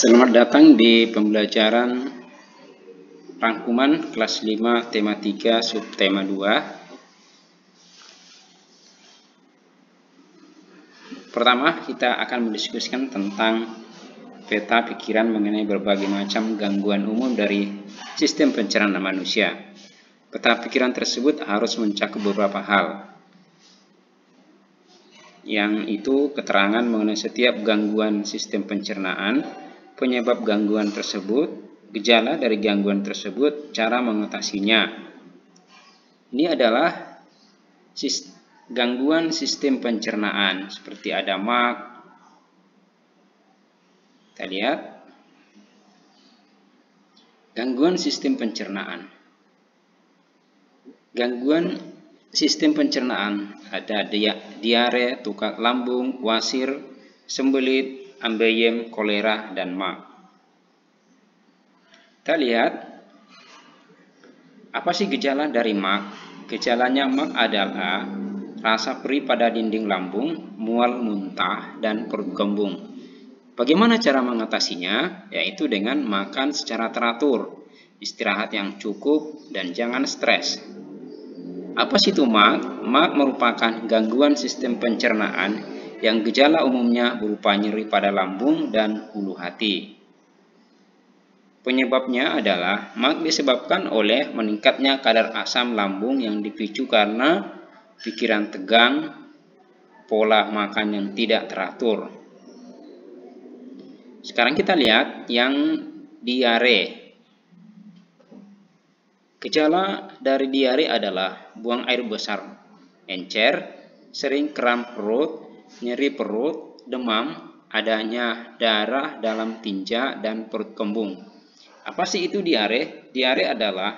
Selamat datang di pembelajaran rangkuman kelas 5 tema 3 subtema 2. Pertama, kita akan mendiskusikan tentang peta pikiran mengenai berbagai macam gangguan umum dari sistem pencernaan manusia. Peta pikiran tersebut harus mencakup beberapa hal, yang itu keterangan mengenai setiap gangguan sistem pencernaan, penyebab gangguan tersebut, gejala dari gangguan tersebut, cara mengatasinya. Ini adalah gangguan sistem pencernaan, seperti ada MAG. Kita lihat gangguan sistem pencernaan. Gangguan sistem pencernaan ada diare, tukak lambung, wasir, sembelit, ambeyem, kolera, dan MAG. Kita lihat apa sih gejala dari MAG? Gejalanya MAG adalah rasa perih pada dinding lambung, mual, muntah, dan perut kembung. Bagaimana cara mengatasinya? Yaitu dengan makan secara teratur, istirahat yang cukup, dan jangan stres. Apa sih itu MAG? MAG merupakan gangguan sistem pencernaan yang gejala umumnya berupa nyeri pada lambung dan ulu hati. Penyebabnya adalah MAG disebabkan oleh meningkatnya kadar asam lambung yang dipicu karena pikiran tegang, pola makan yang tidak teratur. Sekarang kita lihat yang diare. Gejala dari diare adalah buang air besar, encer, sering kram perut, nyeri perut, demam, adanya darah dalam tinja, dan perut kembung. Apa sih itu diare? Diare adalah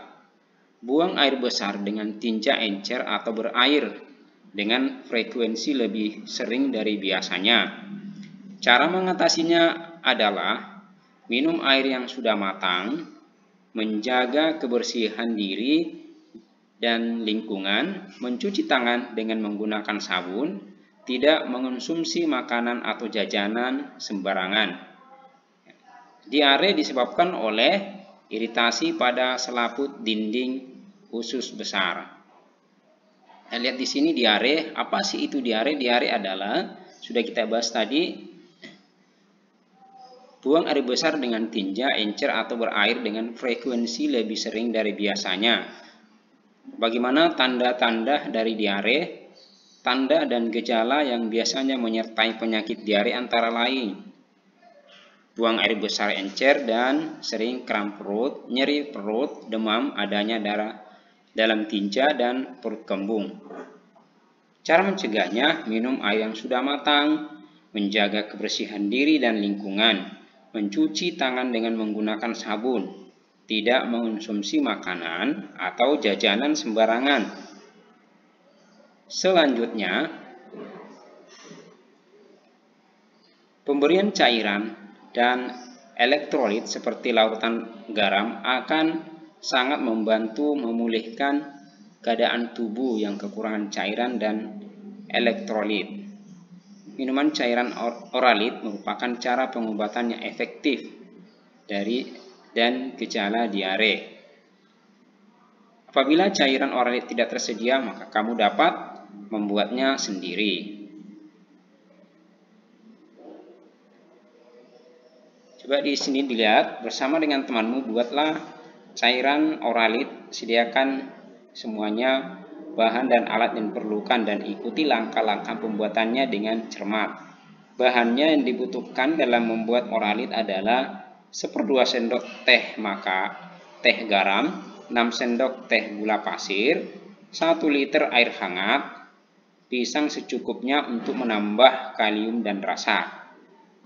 buang air besar dengan tinja encer atau berair dengan frekuensi lebih sering dari biasanya. Cara mengatasinya adalah minum air yang sudah matang, menjaga kebersihan diri dan lingkungan, mencuci tangan dengan menggunakan sabun, tidak mengonsumsi makanan atau jajanan sembarangan. Diare disebabkan oleh iritasi pada selaput dinding usus besar. Kita lihat di sini diare. Apa sih itu diare? Diare adalah, sudah kita bahas tadi, buang air besar dengan tinja, encer, atau berair dengan frekuensi lebih sering dari biasanya. Bagaimana tanda-tanda dari diare? Tanda dan gejala yang biasanya menyertai penyakit diare antara lain buang air besar encer dan sering kram perut, nyeri perut, demam, adanya darah dalam tinja, dan perut kembung. Cara mencegahnya, minum air yang sudah matang, menjaga kebersihan diri dan lingkungan, mencuci tangan dengan menggunakan sabun, tidak mengonsumsi makanan atau jajanan sembarangan. Selanjutnya, pemberian cairan dan elektrolit seperti larutan garam akan sangat membantu memulihkan keadaan tubuh yang kekurangan cairan dan elektrolit. Minuman cairan oralit merupakan cara pengobatan yang efektif dan gejala diare. Apabila cairan oralit tidak tersedia, maka kamu dapat membuatnya sendiri. Coba di sini dilihat, bersama dengan temanmu buatlah cairan oralit, sediakan semuanya bahan dan alat yang diperlukan dan ikuti langkah-langkah pembuatannya dengan cermat. Bahannya yang dibutuhkan dalam membuat oralit adalah 1/2 sendok teh teh garam, 6 sendok teh gula pasir, 1 liter air hangat, pisang secukupnya untuk menambah kalium dan rasa.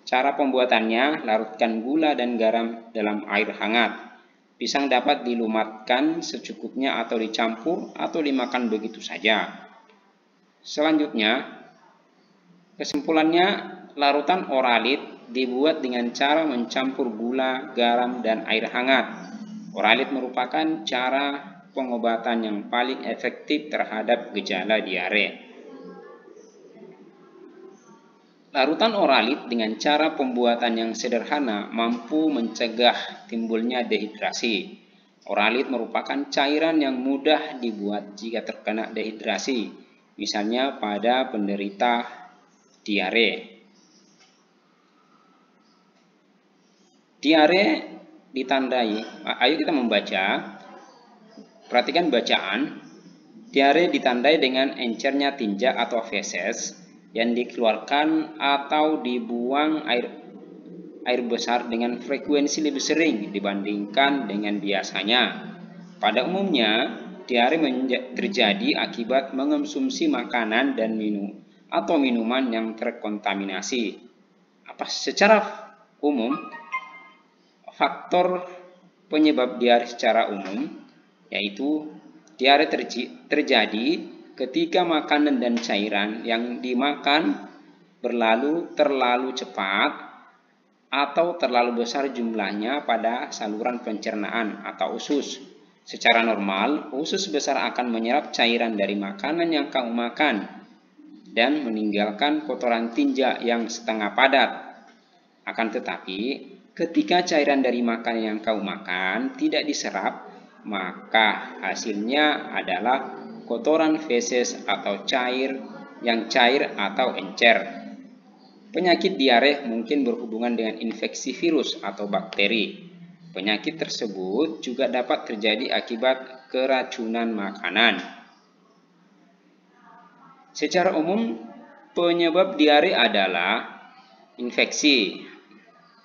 Cara pembuatannya, larutkan gula dan garam dalam air hangat. Pisang dapat dilumatkan secukupnya atau dicampur atau dimakan begitu saja. Selanjutnya, kesimpulannya, larutan oralit dibuat dengan cara mencampur gula, garam, dan air hangat. Oralit merupakan cara pengobatan yang paling efektif terhadap gejala diare. Larutan oralit dengan cara pembuatan yang sederhana mampu mencegah timbulnya dehidrasi. Oralit merupakan cairan yang mudah dibuat jika terkena dehidrasi, misalnya pada penderita diare. Diare ditandai, ayo kita membaca, perhatikan bacaan. Diare ditandai dengan encernya tinja atau feses yang dikeluarkan atau dibuang air besar dengan frekuensi lebih sering dibandingkan dengan biasanya. Pada umumnya, diare terjadi akibat mengonsumsi makanan dan minuman yang terkontaminasi. Secara umum, faktor penyebab diare secara umum yaitu diare terjadi ketika makanan dan cairan yang dimakan terlalu cepat atau terlalu besar jumlahnya pada saluran pencernaan atau usus. Secara normal, usus besar akan menyerap cairan dari makanan yang kamu makan dan meninggalkan kotoran tinja yang setengah padat. Akan tetapi, ketika cairan dari makanan yang kamu makan tidak diserap, maka hasilnya adalah kotoran feses atau cair atau encer. Penyakit diare mungkin berhubungan dengan infeksi virus atau bakteri. Penyakit tersebut juga dapat terjadi akibat keracunan makanan. Secara umum, penyebab diare adalah infeksi.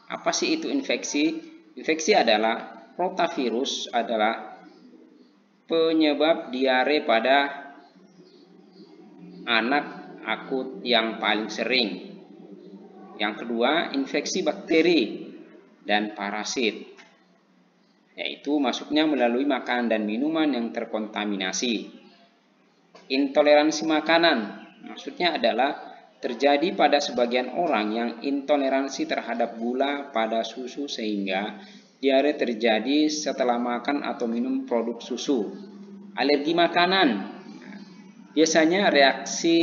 Apa sih itu infeksi? Infeksi adalah rotavirus adalah penyebab diare pada anak akut yang paling sering. Yang kedua, infeksi bakteri dan parasit, yaitu masuknya melalui makanan dan minuman yang terkontaminasi. Intoleransi makanan, maksudnya adalah terjadi pada sebagian orang yang intoleransi terhadap gula pada susu sehingga diare terjadi setelah makan atau minum produk susu. Alergi makanan, biasanya reaksi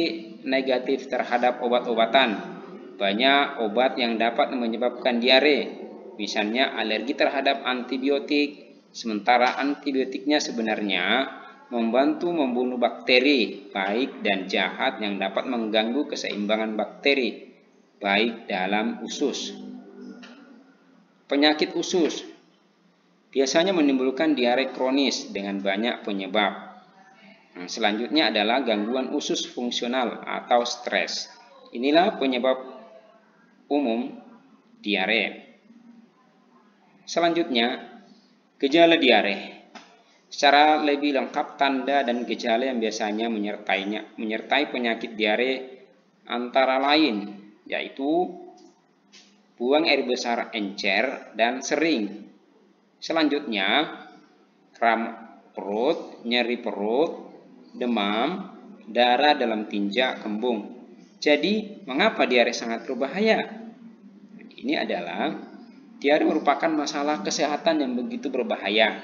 negatif terhadap obat-obatan. Banyak obat yang dapat menyebabkan diare, misalnya alergi terhadap antibiotik, sementara antibiotiknya sebenarnya membantu membunuh bakteri baik dan jahat yang dapat mengganggu keseimbangan bakteri baik dalam usus. Penyakit usus biasanya menimbulkan diare kronis dengan banyak penyebab. Selanjutnya adalah gangguan usus fungsional atau stres. Inilah penyebab umum diare. Selanjutnya, gejala diare. Secara lebih lengkap, tanda dan gejala yang biasanya menyertai penyakit diare antara lain yaitu buang air besar encer dan sering. Selanjutnya, kram perut, nyeri perut, demam, darah dalam tinja, kembung. Jadi, mengapa diare sangat berbahaya? Ini adalah diare merupakan masalah kesehatan yang begitu berbahaya.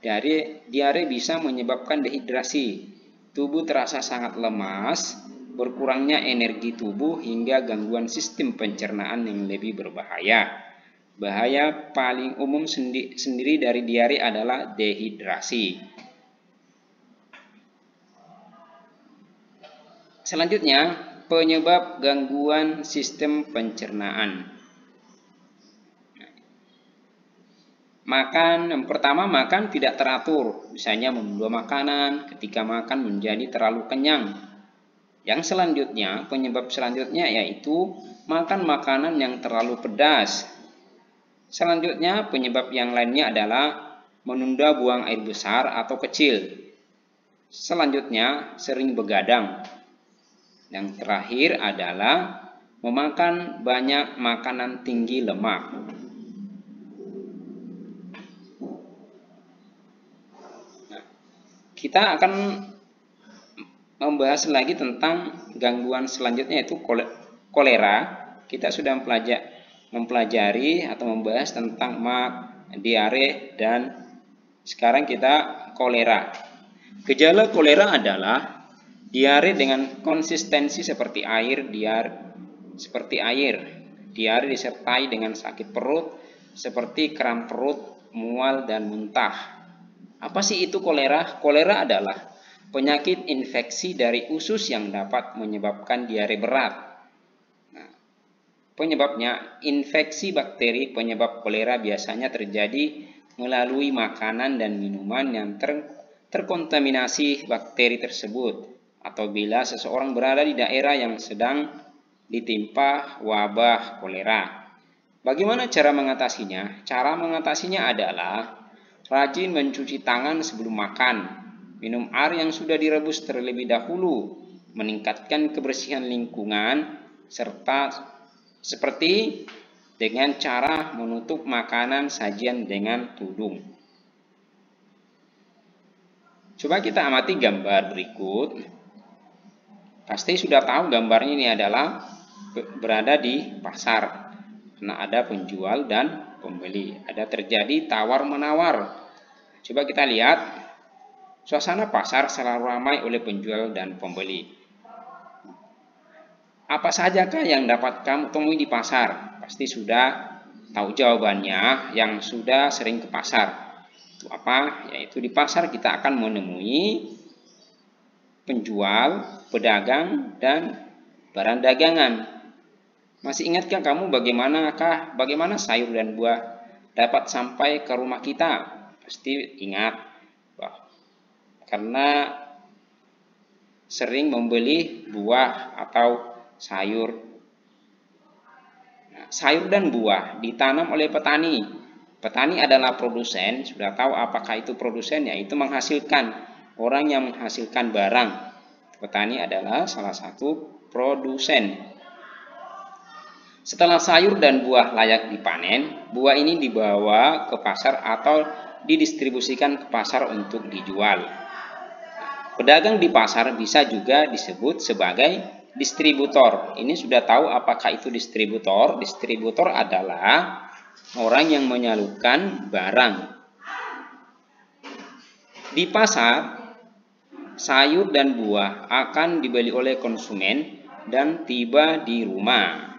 Diare bisa menyebabkan dehidrasi, tubuh terasa sangat lemas, berkurangnya energi tubuh hingga gangguan sistem pencernaan yang lebih berbahaya. Bahaya paling umum sendiri dari diare adalah dehidrasi. Selanjutnya, penyebab gangguan sistem pencernaan. Yang pertama, makan tidak teratur, misalnya menunda makanan, ketika makan menjadi terlalu kenyang. Penyebab selanjutnya yaitu makan makanan yang terlalu pedas. Selanjutnya, penyebab yang lainnya adalah menunda buang air besar atau kecil. Selanjutnya, sering begadang. Yang terakhir adalah memakan banyak makanan tinggi lemak. Kita akan membahas lagi tentang gangguan selanjutnya yaitu kolera. Kita sudah mempelajari atau membahas tentang diare dan sekarang kita kolera. Gejala kolera adalah diare dengan konsistensi seperti air, seperti air. Diare disertai dengan sakit perut seperti kram perut, mual, dan muntah. Apa sih itu kolera? Kolera adalah penyakit infeksi dari usus yang dapat menyebabkan diare berat. Nah, penyebabnya, infeksi bakteri penyebab kolera biasanya terjadi melalui makanan dan minuman yang terkontaminasi bakteri tersebut, atau bila seseorang berada di daerah yang sedang ditimpa wabah kolera. Bagaimana cara mengatasinya? Cara mengatasinya adalah rajin mencuci tangan sebelum makan, minum air yang sudah direbus terlebih dahulu, meningkatkan kebersihan lingkungan, serta seperti dengan cara menutup makanan sajian dengan tudung. Coba kita amati gambar berikut. Pasti sudah tahu gambarnya ini adalah berada di pasar, karena ada penjual dan pembeli. Ada terjadi tawar-menawar. Coba kita lihat, suasana pasar selalu ramai oleh penjual dan pembeli. Apa sajakah yang dapat kamu temui di pasar? Pasti sudah tahu jawabannya yang sudah sering ke pasar. Itu apa? Yaitu di pasar kita akan menemui penjual, pedagang, dan barang dagangan. Masih ingatkah kamu bagaimana sayur dan buah dapat sampai ke rumah kita? Pasti ingat, karena sering membeli buah atau sayur. Nah, sayur dan buah ditanam oleh petani. Petani adalah produsen. Sudah tahu apakah itu produsen? Yaitu menghasilkan. Orang yang menghasilkan barang. Petani adalah salah satu produsen. Setelah sayur dan buah layak dipanen, buah ini dibawa ke pasar atau didistribusikan ke pasar untuk dijual. Pedagang di pasar bisa juga disebut sebagai distributor. Ini sudah tahu apakah itu distributor? Distributor adalah orang yang menyalurkan barang. Di pasar, sayur dan buah akan dibeli oleh konsumen dan tiba di rumah.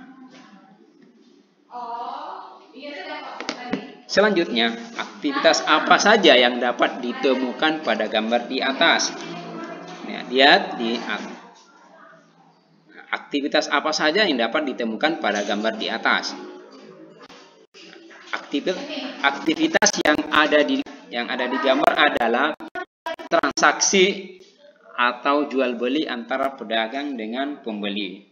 Selanjutnya, aktivitas apa saja yang dapat ditemukan pada gambar di atas? Nah, lihat di aktivitas apa saja yang dapat ditemukan pada gambar di atas. Aktivitas yang ada di gambar adalah transaksi atau jual beli antara pedagang dengan pembeli.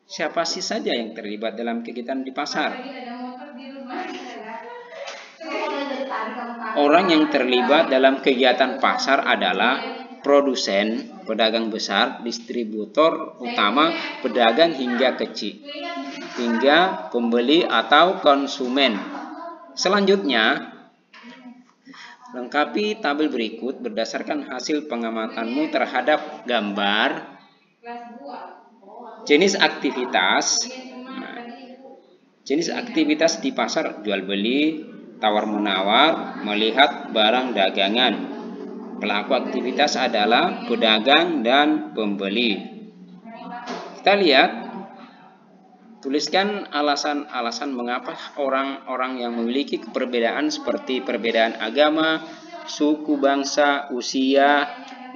Siapa sih saja yang terlibat dalam kegiatan di pasar? Orang yang terlibat dalam kegiatan pasar adalah produsen, pedagang besar, distributor utama, pedagang hingga kecil, hingga pembeli atau konsumen. Selanjutnya, lengkapi tabel berikut berdasarkan hasil pengamatanmu terhadap gambar. Jenis aktivitas. Jenis aktivitas di pasar: jual beli, tawar menawar, melihat barang dagangan. Pelaku aktivitas adalah pedagang dan pembeli. Kita lihat, tuliskan alasan-alasan mengapa orang-orang yang memiliki perbedaan seperti perbedaan agama, suku, bangsa, usia,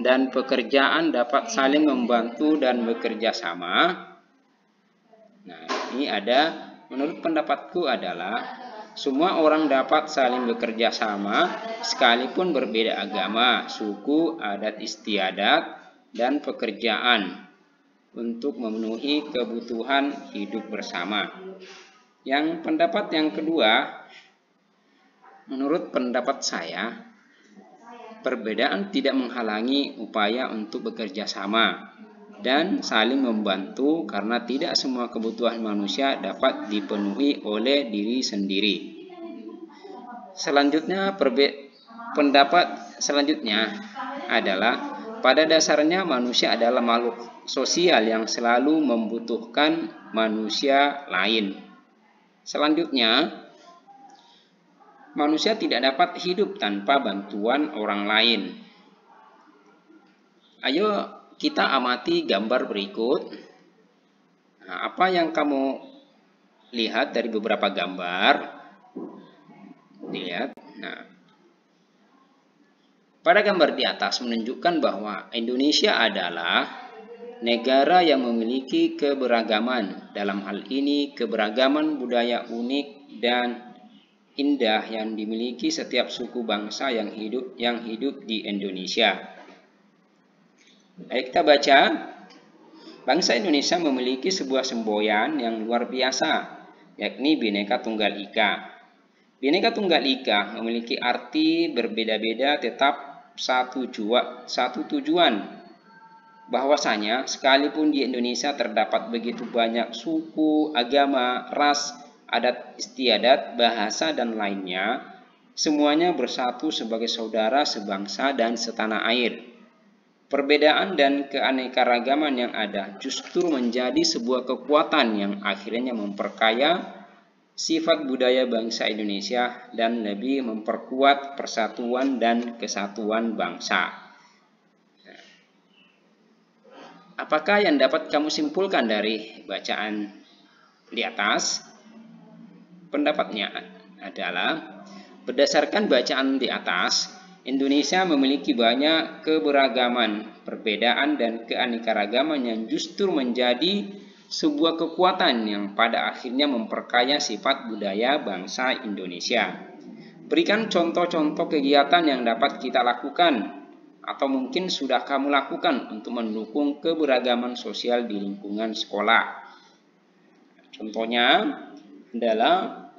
dan pekerjaan dapat saling membantu dan bekerja sama. Nah, ini ada, menurut pendapatku adalah semua orang dapat saling bekerja sama sekalipun berbeda agama, suku, adat istiadat, dan pekerjaan untuk memenuhi kebutuhan hidup bersama. Yang pendapat yang kedua, menurut pendapat saya, perbedaan tidak menghalangi upaya untuk bekerja sama dan saling membantu karena tidak semua kebutuhan manusia dapat dipenuhi oleh diri sendiri. Selanjutnya, pendapat selanjutnya adalah pada dasarnya manusia adalah makhluk sosial yang selalu membutuhkan manusia lain. Selanjutnya, manusia tidak dapat hidup tanpa bantuan orang lain. Ayo kita amati gambar berikut. Nah, apa yang kamu lihat dari beberapa gambar? Dilihat. Nah, pada gambar di atas menunjukkan bahwa Indonesia adalah negara yang memiliki keberagaman. Dalam hal ini, keberagaman budaya unik dan indah yang dimiliki setiap suku bangsa yang hidup di Indonesia. Ayo kita baca. Bangsa Indonesia memiliki sebuah semboyan yang luar biasa, yakni Bhinneka Tunggal Ika. Bhinneka Tunggal Ika memiliki arti berbeda-beda tetap satu tujuan. Bahwasanya sekalipun di Indonesia terdapat begitu banyak suku, agama, ras, adat istiadat, bahasa, dan lainnya, semuanya bersatu sebagai saudara sebangsa dan setanah air. Perbedaan dan keanekaragaman yang ada justru menjadi sebuah kekuatan yang akhirnya memperkaya sifat budaya bangsa Indonesia dan lebih memperkuat persatuan dan kesatuan bangsa. Apakah yang dapat kamu simpulkan dari bacaan di atas? Pendapatnya adalah, berdasarkan bacaan di atas, Indonesia memiliki banyak keberagaman, perbedaan, dan keanekaragaman yang justru menjadi sebuah kekuatan yang pada akhirnya memperkaya sifat budaya bangsa Indonesia. Berikan contoh-contoh kegiatan yang dapat kita lakukan atau mungkin sudah kamu lakukan untuk mendukung keberagaman sosial di lingkungan sekolah. Contohnya adalah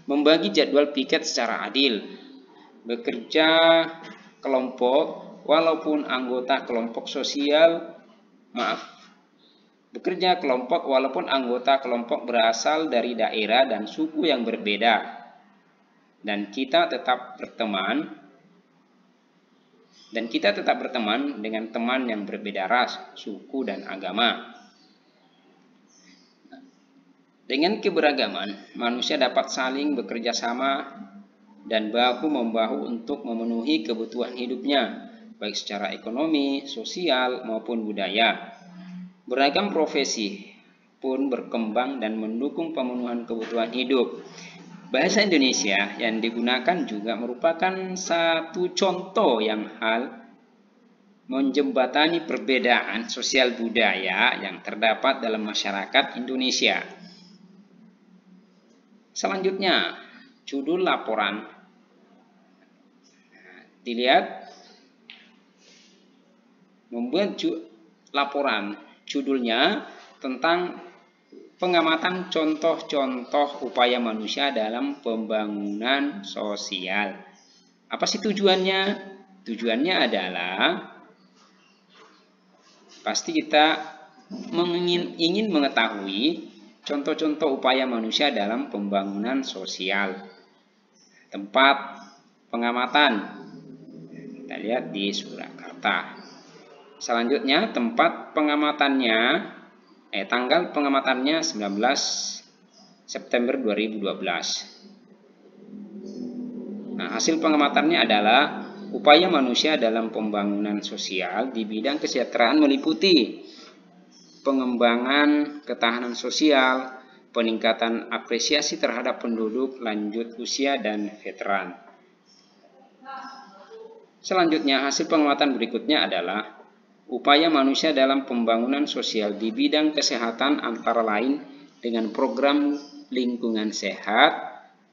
membagi jadwal piket secara adil, bekerja kelompok walaupun anggota kelompok berasal dari daerah dan suku yang berbeda, dan kita tetap berteman dengan teman yang berbeda ras, suku, dan agama. Dengan keberagaman, manusia dapat saling bekerja sama dan bahu-membahu untuk memenuhi kebutuhan hidupnya, baik secara ekonomi, sosial, maupun budaya. Beragam profesi pun berkembang dan mendukung pemenuhan kebutuhan hidup. Bahasa Indonesia yang digunakan juga merupakan satu contoh yang menjembatani perbedaan sosial budaya yang terdapat dalam masyarakat Indonesia. Selanjutnya, judul laporan. Dilihat, membuat laporan. Judulnya tentang pengamatan contoh-contoh upaya manusia dalam pembangunan sosial. Apa sih tujuannya? Tujuannya adalah pasti kita ingin mengetahui contoh-contoh upaya manusia dalam pembangunan sosial. Tempat pengamatan kita lihat di Surakarta. Selanjutnya tempat pengamatannya, tanggal pengamatannya 19 September 2012. Nah, hasil pengamatannya adalah upaya manusia dalam pembangunan sosial di bidang kesejahteraan meliputi pengembangan ketahanan sosial, peningkatan apresiasi terhadap penduduk lanjut usia dan veteran. Selanjutnya, hasil pengamatan berikutnya adalah upaya manusia dalam pembangunan sosial di bidang kesehatan antara lain dengan program lingkungan sehat,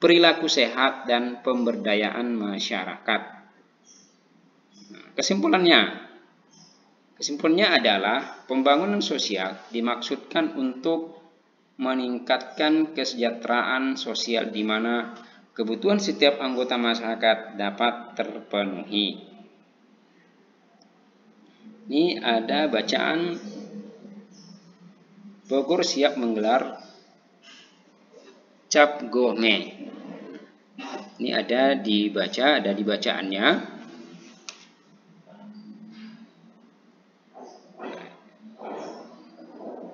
perilaku sehat, dan pemberdayaan masyarakat. Kesimpulannya adalah pembangunan sosial dimaksudkan untuk meningkatkan kesejahteraan sosial di mana kebutuhan setiap anggota masyarakat dapat terpenuhi. Ini ada bacaan Bogor siap menggelar Cap Gome. Ini ada di bacaannya.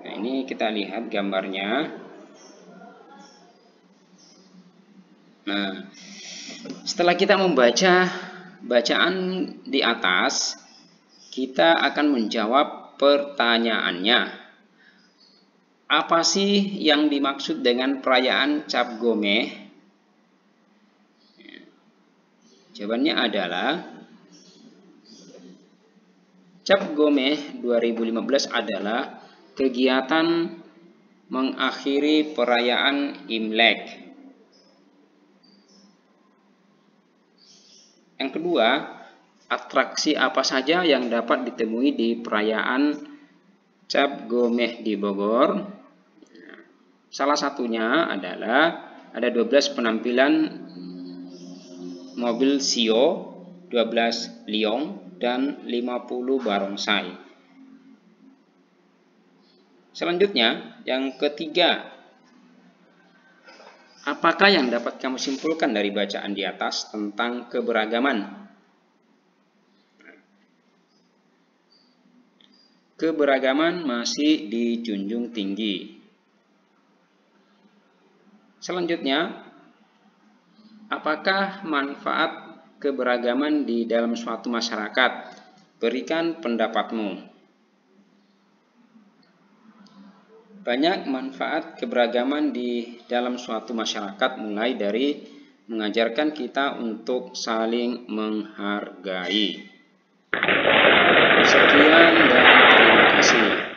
Nah, ini kita lihat gambarnya. Nah, setelah kita membaca bacaan di atas, kita akan menjawab pertanyaannya. Apa sih yang dimaksud dengan perayaan Cap Gomeh? Jawabannya adalah Cap Gomeh 2015 adalah kegiatan mengakhiri perayaan Imlek. Yang kedua, atraksi apa saja yang dapat ditemui di perayaan Cap Gomeh di Bogor? Salah satunya adalah ada 12 penampilan mobil Sio, 12 Liong, dan 50 barongsai. Selanjutnya, yang ketiga, apakah yang dapat kamu simpulkan dari bacaan di atas tentang keberagaman? Keberagaman masih dijunjung tinggi. Selanjutnya, apakah manfaat keberagaman di dalam suatu masyarakat? Berikan pendapatmu. Banyak manfaat keberagaman di dalam suatu masyarakat, mulai dari mengajarkan kita untuk saling menghargai. Sekian dan terima kasih.